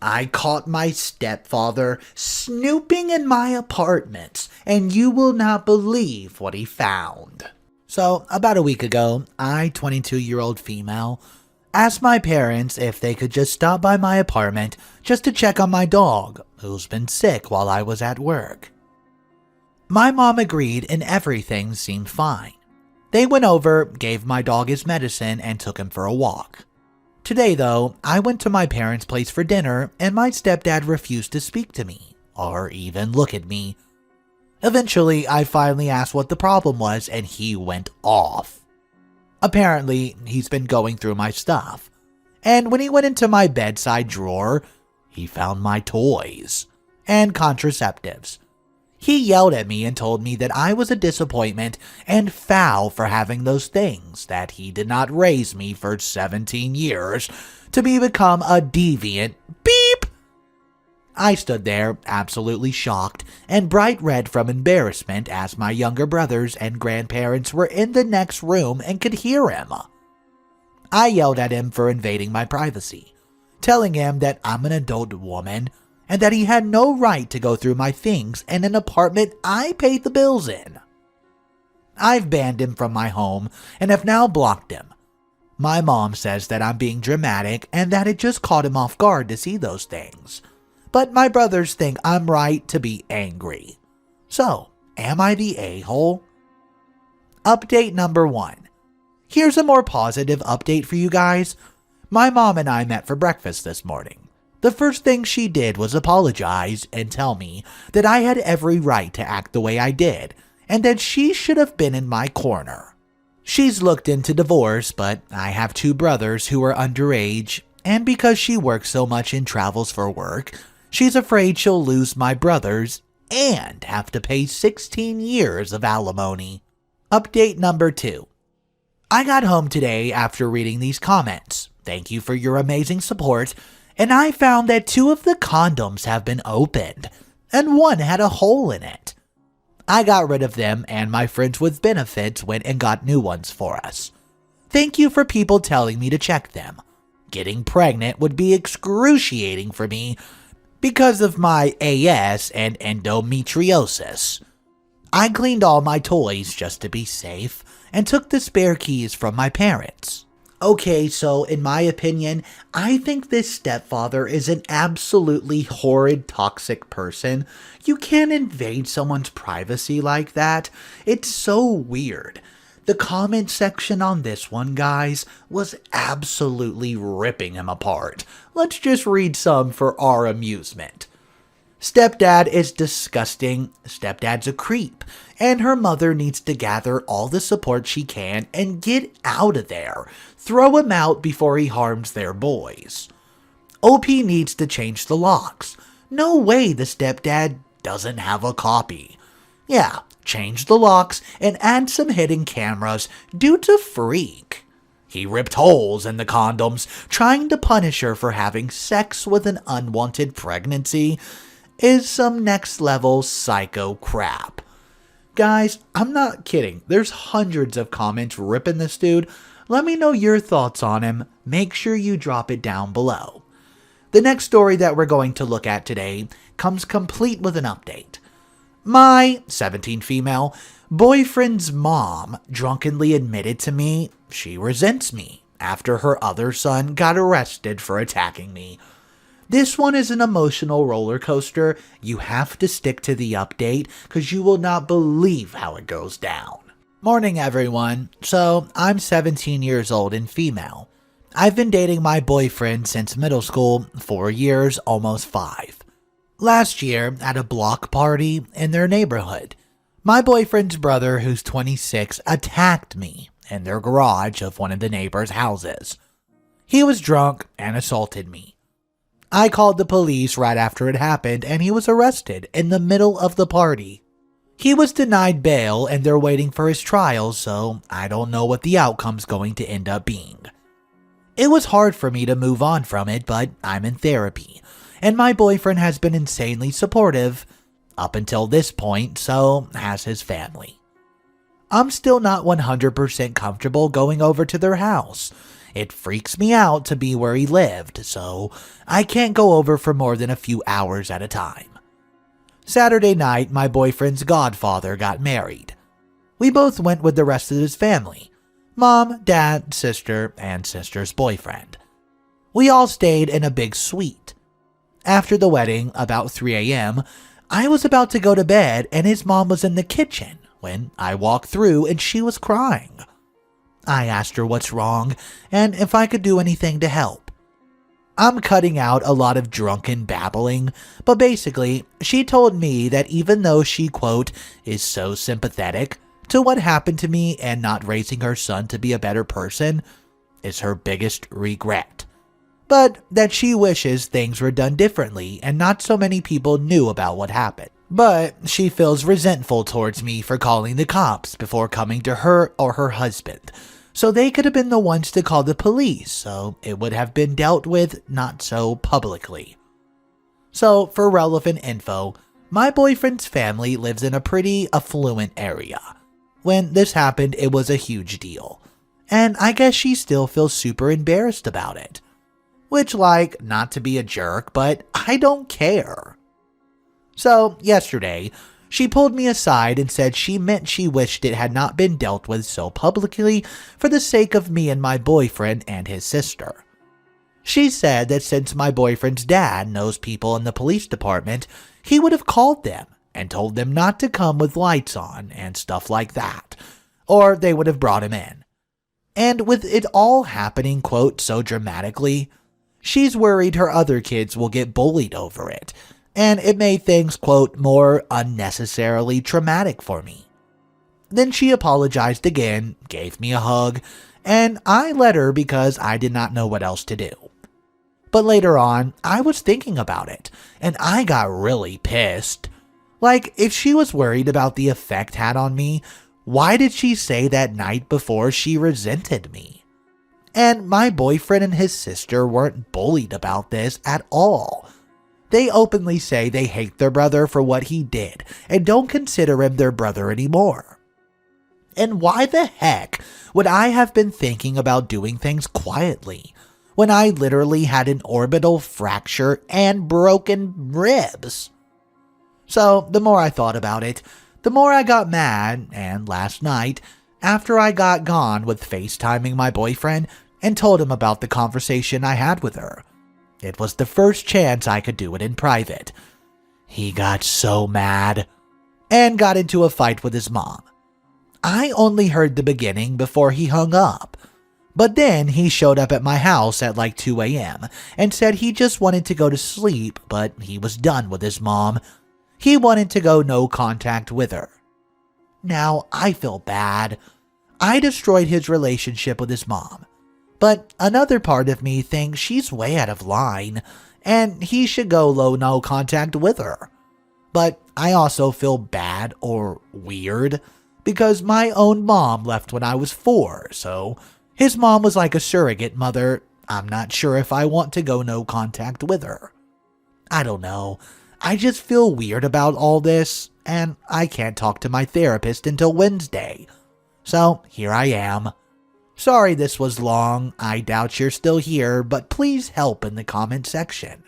I caught my stepfather snooping in my apartments, and you will not believe what he found. So, about a week ago, I, 22-year-old female, asked my parents if they could just stop by my apartment just to check on my dog, who's been sick while I was at work. My mom agreed and everything seemed fine. They went over, gave my dog his medicine, and took him for a walk. Today, though, I went to my parents' place for dinner, and my stepdad refused to speak to me, or even look at me. Eventually, I finally asked what the problem was, and he went off. Apparently, he's been going through my stuff, and when he went into my bedside drawer, he found my toys and contraceptives. He yelled at me and told me that I was a disappointment and foul for having those things, that he did not raise me for 17 years to become a deviant. Beep! I stood there, absolutely shocked and bright red from embarrassment as my younger brothers and grandparents were in the next room and could hear him. I yelled at him for invading my privacy, telling him that I'm an adult woman and that he had no right to go through my things in an apartment I paid the bills in. I've banned him from my home and have now blocked him. My mom says that I'm being dramatic and that it just caught him off guard to see those things. But my brothers think I'm right to be angry. So, am I the a-hole? Update number 1. Here's a more positive update for you guys. My mom and I met for breakfast this morning. The first thing she did was apologize and tell me that I had every right to act the way I did, and that she should have been in my corner. She's looked into divorce, but I have 2 brothers who are underage, and because she works so much and travels for work, she's afraid she'll lose my brothers and have to pay 16 years of alimony. Update number 2. I got home today after reading these comments. Thank you for your amazing support. And I found that 2 of the condoms have been opened, and 1 had a hole in it. I got rid of them, and my friends with benefits went and got new ones for us. Thank you for people telling me to check them. Getting pregnant would be excruciating for me because of my AS and endometriosis. I cleaned all my toys just to be safe, and took the spare keys from my parents. Okay, so in my opinion, I think this stepfather is an absolutely horrid, toxic person. You can't invade someone's privacy like that. It's so weird. The comment section on this one, guys, was absolutely ripping him apart. Let's just read some for our amusement. Stepdad is disgusting, stepdad's a creep, and her mother needs to gather all the support she can and get out of there. Throw him out before he harms their boys. OP needs to change the locks. No way the stepdad doesn't have a copy. Yeah, change the locks and add some hidden cameras due to freak. He ripped holes in the condoms, trying to punish her for having sex with an unwanted pregnancy. Is some next level psycho crap. Guys, I'm not kidding. There's hundreds of comments ripping this dude. Let me know your thoughts on him. Make sure you drop it down below. The next story that we're going to look at today comes complete with an update. My 17 female boyfriend's mom drunkenly admitted to me she resents me after her other son got arrested for attacking me. This one is an emotional roller coaster. You have to stick to the update because you will not believe how it goes down. Morning, everyone. So, I'm 17 years old and female. I've been dating my boyfriend since middle school, 4 years, almost 5. Last year, at a block party in their neighborhood, my boyfriend's brother, who's 26, attacked me in their garage of one of the neighbors' houses. He was drunk and assaulted me. I called the police right after it happened, and he was arrested in the middle of the party. He was denied bail, and they're waiting for his trial, so I don't know what the outcome's going to end up being. It was hard for me to move on from it, but I'm in therapy, and my boyfriend has been insanely supportive up until this point, so has his family. I'm still not 100% comfortable going over to their house, It freaks me out to be where he lived, so I can't go over for more than a few hours at a time. Saturday night, my boyfriend's godfather got married. We both went with the rest of his family: mom, dad, sister, and sister's boyfriend. We all stayed in a big suite. After the wedding, about 3 a.m., I was about to go to bed and his mom was in the kitchen when I walked through and she was crying. I asked her what's wrong and if I could do anything to help. I'm cutting out a lot of drunken babbling, but basically, she told me that even though she, quote, is so sympathetic to what happened to me and not raising her son to be a better person is her biggest regret, but that she wishes things were done differently and not so many people knew about what happened. But she feels resentful towards me for calling the cops before coming to her or her husband, so they could have been the ones to call the police, so it would have been dealt with not so publicly. So, for relevant info, my boyfriend's family lives in a pretty affluent area. When this happened, it was a huge deal, and I guess she still feels super embarrassed about it. Which, like, not to be a jerk, but I don't care. So, yesterday, she pulled me aside and said she meant she wished it had not been dealt with so publicly for the sake of me and my boyfriend and his sister. She said that since my boyfriend's dad knows people in the police department, he would have called them and told them not to come with lights on and stuff like that, or they would have brought him in. And with it all happening, quote, so dramatically, she's worried her other kids will get bullied over it, and it made things, quote, more unnecessarily traumatic for me. Then she apologized again, gave me a hug, and I let her because I did not know what else to do. But later on, I was thinking about it, and I got really pissed. Like, if she was worried about the effect had on me, why did she say that night before she resented me? And my boyfriend and his sister weren't bullied about this at all. They openly say they hate their brother for what he did and don't consider him their brother anymore. And why the heck would I have been thinking about doing things quietly when I literally had an orbital fracture and broken ribs? So the more I thought about it, the more I got mad, and last night, after I got gone with FaceTiming my boyfriend and told him about the conversation I had with her, it was the first chance I could do it in private. He got so mad and got into a fight with his mom. I only heard the beginning before he hung up, but then he showed up at my house at like 2 a.m. and said he just wanted to go to sleep, but he was done with his mom. He wanted to go no contact with her. Now, I feel bad. I destroyed his relationship with his mom. But another part of me thinks she's way out of line, and he should go no contact with her. But I also feel bad or weird because my own mom left when I was 4, so his mom was like a surrogate mother. I'm not sure if I want to go no contact with her. I don't know. I just feel weird about all this, and I can't talk to my therapist until Wednesday. So here I am. Sorry this was long. I doubt you're still here, but please help in the comment section.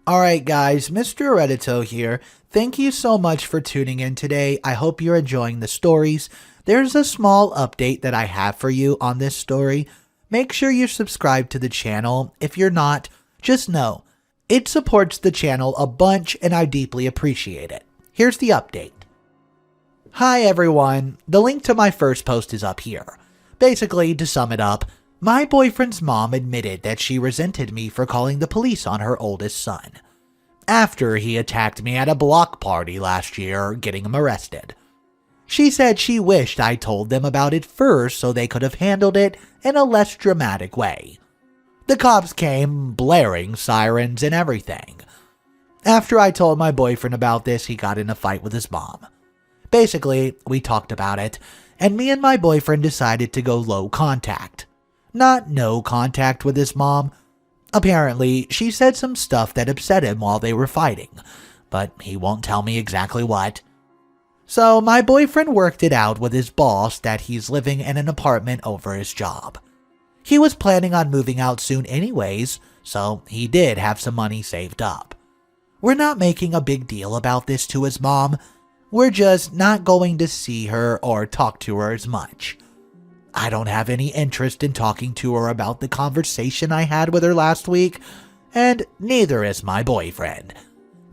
Alright guys, Mr. Reddito here. Thank you so much for tuning in today. I hope you're enjoying the stories. There's a small update that I have for you on this story. Make sure you're subscribed to the channel. If you're not, just know it supports the channel a bunch and I deeply appreciate it. Here's the update. Hi everyone. The link to my first post is up here. Basically, to sum it up, my boyfriend's mom admitted that she resented me for calling the police on her oldest son, after he attacked me at a block party last year, getting him arrested. She said she wished I told them about it first so they could have handled it in a less dramatic way. The cops came, blaring sirens and everything. After I told my boyfriend about this, he got in a fight with his mom. Basically, we talked about it, and me and my boyfriend decided to go low contact. Not no contact with his mom. Apparently, she said some stuff that upset him while they were fighting, but he won't tell me exactly what. So my boyfriend worked it out with his boss that he's living in an apartment over his job. He was planning on moving out soon anyways, so he did have some money saved up. We're not making a big deal about this to his mom. We're just not going to see her or talk to her as much. I don't have any interest in talking to her about the conversation I had with her last week, and neither is my boyfriend.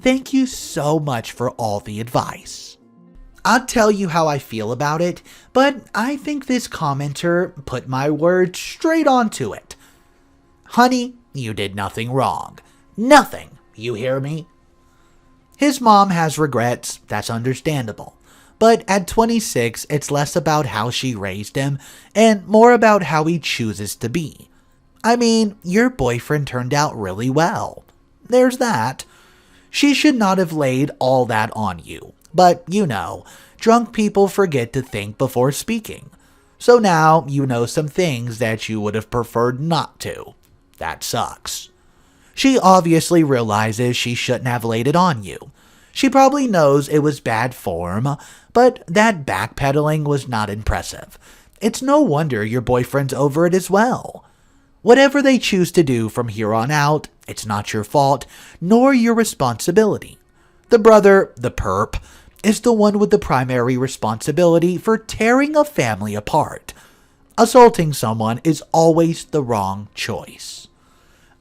Thank you so much for all the advice. I'll tell you how I feel about it, but I think this commenter put my words straight onto it. Honey, you did nothing wrong. Nothing, you hear me? His mom has regrets, that's understandable. But at 26, it's less about how she raised him and more about how he chooses to be. I mean, your boyfriend turned out really well. There's that. She should not have laid all that on you. But, you know, drunk people forget to think before speaking. So now you know some things that you would have preferred not to. That sucks. She obviously realizes she shouldn't have laid it on you. She probably knows it was bad form, but that backpedaling was not impressive. It's no wonder your boyfriend's over it as well. Whatever they choose to do from here on out, it's not your fault, nor your responsibility. The brother, the perp, is the one with the primary responsibility for tearing a family apart. Assaulting someone is always the wrong choice.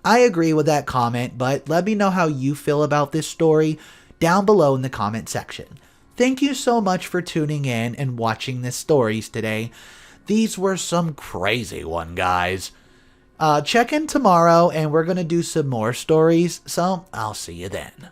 I agree with that comment, but let me know how you feel about this story down below in the comment section. Thank you so much for tuning in and watching the stories today. These were some crazy one, guys. Check in tomorrow and we're going to do some more stories, so I'll see you then.